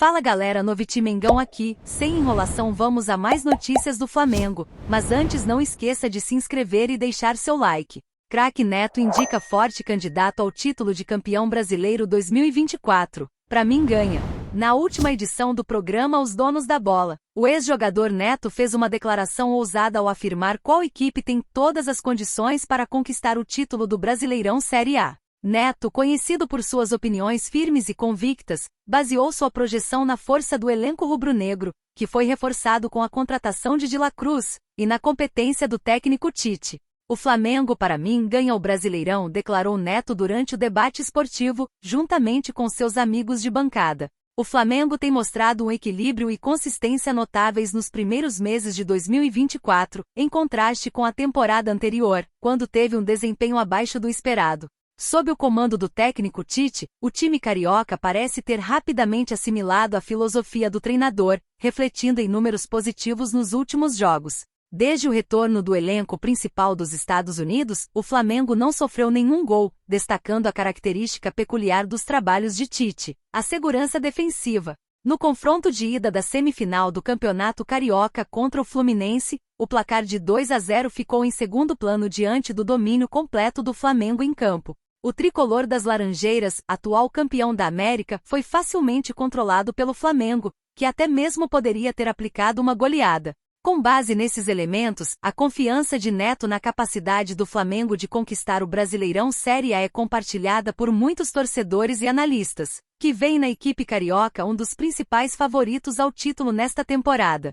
Fala galera, Novitimengão aqui, sem enrolação vamos a mais notícias do Flamengo, mas antes não esqueça de se inscrever e deixar seu like. Craque Neto indica forte candidato ao título de campeão brasileiro 2024, pra mim ganha. Na última edição do programa Os Donos da Bola, o ex-jogador Neto fez uma declaração ousada ao afirmar qual equipe tem todas as condições para conquistar o título do Brasileirão Série A. Neto, conhecido por suas opiniões firmes e convictas, baseou sua projeção na força do elenco rubro-negro, que foi reforçado com a contratação de La Cruz, e na competência do técnico Tite. O Flamengo, para mim, ganha o Brasileirão, declarou Neto durante o debate esportivo, juntamente com seus amigos de bancada. O Flamengo tem mostrado um equilíbrio e consistência notáveis nos primeiros meses de 2024, em contraste com a temporada anterior, quando teve um desempenho abaixo do esperado. Sob o comando do técnico Tite, o time carioca parece ter rapidamente assimilado a filosofia do treinador, refletindo em números positivos nos últimos jogos. Desde o retorno do elenco principal dos Estados Unidos, o Flamengo não sofreu nenhum gol, destacando a característica peculiar dos trabalhos de Tite, a segurança defensiva. No confronto de ida da semifinal do Campeonato Carioca contra o Fluminense, o placar de 2-0 ficou em segundo plano diante do domínio completo do Flamengo em campo. O tricolor das Laranjeiras, atual campeão da América, foi facilmente controlado pelo Flamengo, que até mesmo poderia ter aplicado uma goleada. Com base nesses elementos, a confiança de Neto na capacidade do Flamengo de conquistar o Brasileirão Série A é compartilhada por muitos torcedores e analistas, que veem na equipe carioca um dos principais favoritos ao título nesta temporada.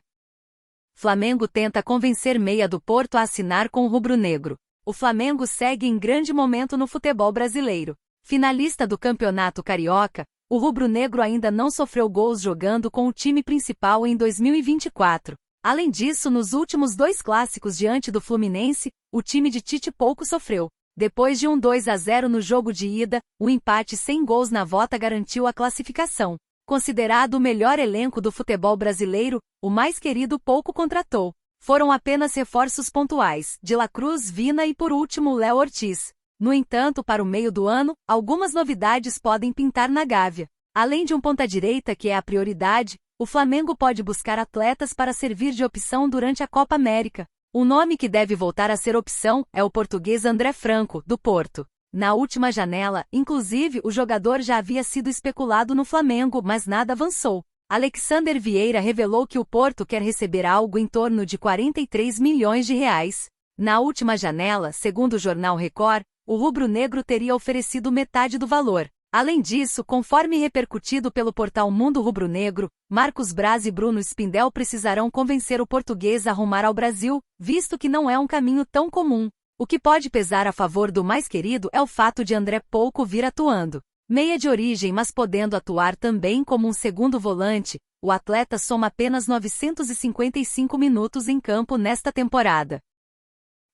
Flamengo tenta convencer meia do Porto a assinar com o rubro-negro. O Flamengo segue em grande momento no futebol brasileiro. Finalista do Campeonato Carioca, o rubro-negro ainda não sofreu gols jogando com o time principal em 2024. Além disso, nos últimos dois clássicos diante do Fluminense, o time de Tite pouco sofreu. Depois de um 2-0 no jogo de ida, o empate sem gols na volta garantiu a classificação. Considerado o melhor elenco do futebol brasileiro, o mais querido pouco contratou. Foram apenas reforços pontuais, de La Cruz, Vina e por último Léo Ortiz. No entanto, para o meio do ano, algumas novidades podem pintar na Gávea. Além de um ponta-direita que é a prioridade, o Flamengo pode buscar atletas para servir de opção durante a Copa América. Um nome que deve voltar a ser opção é o português André Franco, do Porto. Na última janela, inclusive, o jogador já havia sido especulado no Flamengo, mas nada avançou. Alexander Vieira revelou que o Porto quer receber algo em torno de 43 milhões de reais. Na última janela, segundo o jornal Record, o rubro-negro teria oferecido metade do valor. Além disso, conforme repercutido pelo portal Mundo Rubro-Negro, Marcos Braz e Bruno Spindel precisarão convencer o português a rumar ao Brasil, visto que não é um caminho tão comum. O que pode pesar a favor do mais querido é o fato de André pouco vir atuando. Meia de origem, mas podendo atuar também como um segundo volante, o atleta soma apenas 955 minutos em campo nesta temporada.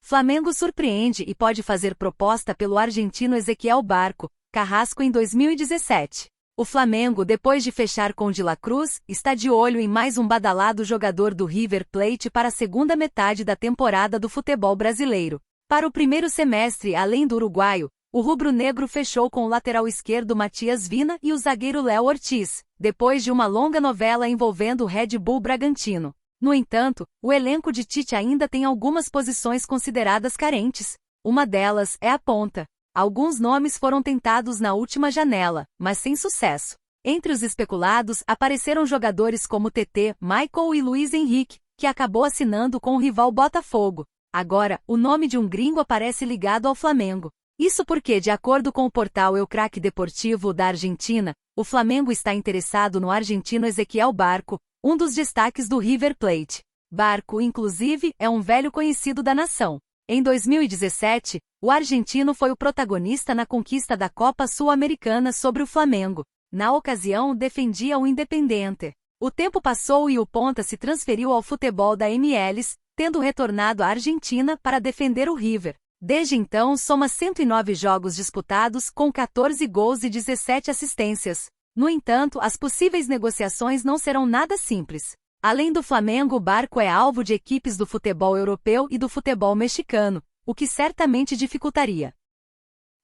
Flamengo surpreende e pode fazer proposta pelo argentino Ezequiel Barco, Carrasco em 2017. O Flamengo, depois de fechar com de La Cruz, está de olho em mais um badalado jogador do River Plate para a segunda metade da temporada do futebol brasileiro. Para o primeiro semestre, além do uruguaio, o rubro-negro fechou com o lateral esquerdo Matias Vina e o zagueiro Léo Ortiz, depois de uma longa novela envolvendo o Red Bull Bragantino. No entanto, o elenco de Tite ainda tem algumas posições consideradas carentes. Uma delas é a ponta. Alguns nomes foram tentados na última janela, mas sem sucesso. Entre os especulados, apareceram jogadores como TT, Michael e Luiz Henrique, que acabou assinando com o rival Botafogo. Agora, o nome de um gringo aparece ligado ao Flamengo. Isso porque, de acordo com o portal El Crack Deportivo da Argentina, o Flamengo está interessado no argentino Ezequiel Barco, um dos destaques do River Plate. Barco, inclusive, é um velho conhecido da nação. Em 2017, o argentino foi o protagonista na conquista da Copa Sul-Americana sobre o Flamengo. Na ocasião, defendia o Independiente. O tempo passou e o ponta se transferiu ao futebol da MLS, tendo retornado à Argentina para defender o River. Desde então, soma 109 jogos disputados, com 14 gols e 17 assistências. No entanto, as possíveis negociações não serão nada simples. Além do Flamengo, o Barco é alvo de equipes do futebol europeu e do futebol mexicano, o que certamente dificultaria.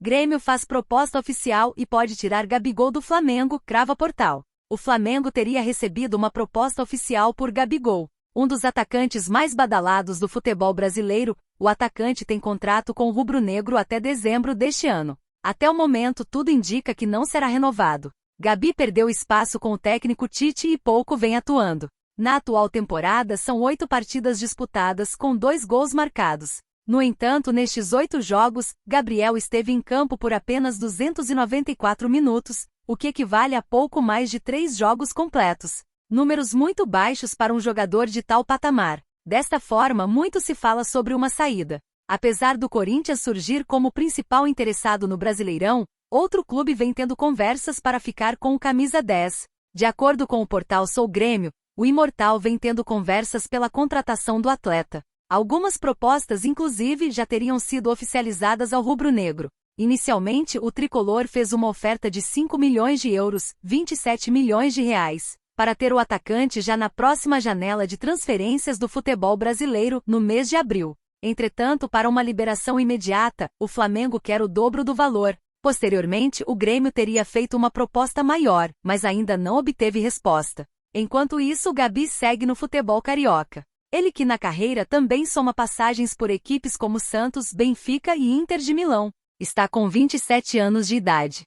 Grêmio faz proposta oficial e pode tirar Gabigol do Flamengo, crava portal. o Flamengo teria recebido uma proposta oficial por Gabigol, um dos atacantes mais badalados do futebol brasileiro. O atacante tem contrato com o rubro-negro até dezembro deste ano. Até o momento, tudo indica que não será renovado. Gabi perdeu espaço com o técnico Tite e pouco vem atuando. Na atual temporada, são 8 partidas disputadas com 2 gols marcados. No entanto, nestes 8 jogos, Gabriel esteve em campo por apenas 294 minutos, o que equivale a pouco mais de 3 jogos completos. Números muito baixos para um jogador de tal patamar. Desta forma, muito se fala sobre uma saída. Apesar do Corinthians surgir como principal interessado no Brasileirão, outro clube vem tendo conversas para ficar com o camisa 10. De acordo com o portal Sou Grêmio, o Imortal vem tendo conversas pela contratação do atleta. Algumas propostas inclusive já teriam sido oficializadas ao rubro-negro. Inicialmente, o tricolor fez uma oferta de 5 milhões de euros, 27 milhões de reais, para ter o atacante já na próxima janela de transferências do futebol brasileiro, no mês de abril. Entretanto, para uma liberação imediata, o Flamengo quer o dobro do valor. Posteriormente, o Grêmio teria feito uma proposta maior, mas ainda não obteve resposta. Enquanto isso, Gabi segue no futebol carioca. Ele que na carreira também soma passagens por equipes como Santos, Benfica e Inter de Milão. Está com 27 anos de idade.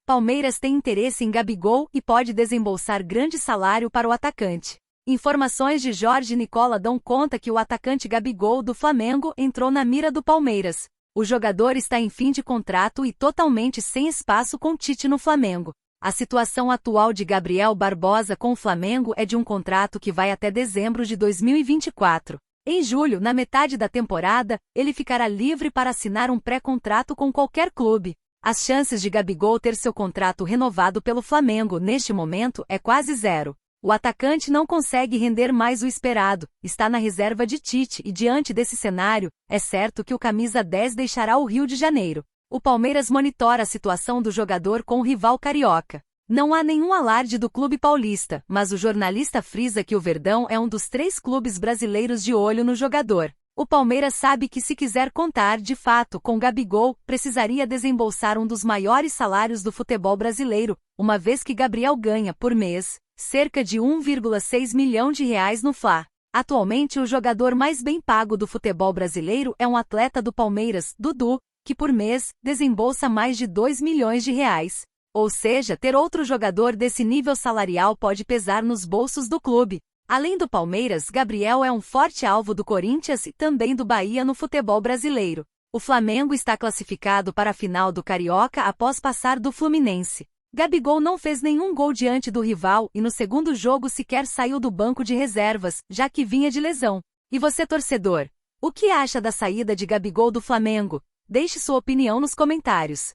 Palmeiras tem interesse em Gabigol e pode desembolsar grande salário para o atacante. Informações de Jorge Nicola dão conta que o atacante Gabigol do Flamengo entrou na mira do Palmeiras. O jogador está em fim de contrato e totalmente sem espaço com Tite no Flamengo. A situação atual de Gabriel Barbosa com o Flamengo é de um contrato que vai até dezembro de 2024. Em julho, na metade da temporada, ele ficará livre para assinar um pré-contrato com qualquer clube. As chances de Gabigol ter seu contrato renovado pelo Flamengo neste momento é quase zero. O atacante não consegue render mais o esperado, está na reserva de Tite e diante desse cenário, é certo que o camisa 10 deixará o Rio de Janeiro. O Palmeiras monitora a situação do jogador com o rival carioca. Não há nenhum alarde do clube paulista, mas o jornalista frisa que o Verdão é um dos 3 clubes brasileiros de olho no jogador. O Palmeiras sabe que se quiser contar de fato com Gabigol, precisaria desembolsar um dos maiores salários do futebol brasileiro, uma vez que Gabriel ganha, por mês, cerca de 1,6 milhão de reais no Fla. Atualmente o jogador mais bem pago do futebol brasileiro é um atleta do Palmeiras, Dudu, que por mês, desembolsa mais de 2 milhões de reais. Ou seja, ter outro jogador desse nível salarial pode pesar nos bolsos do clube. Além do Palmeiras, Gabriel é um forte alvo do Corinthians e também do Bahia no futebol brasileiro. O Flamengo está classificado para a final do Carioca após passar do Fluminense. Gabigol não fez nenhum gol diante do rival e no segundo jogo sequer saiu do banco de reservas, já que vinha de lesão. E você, torcedor? O que acha da saída de Gabigol do Flamengo? Deixe sua opinião nos comentários.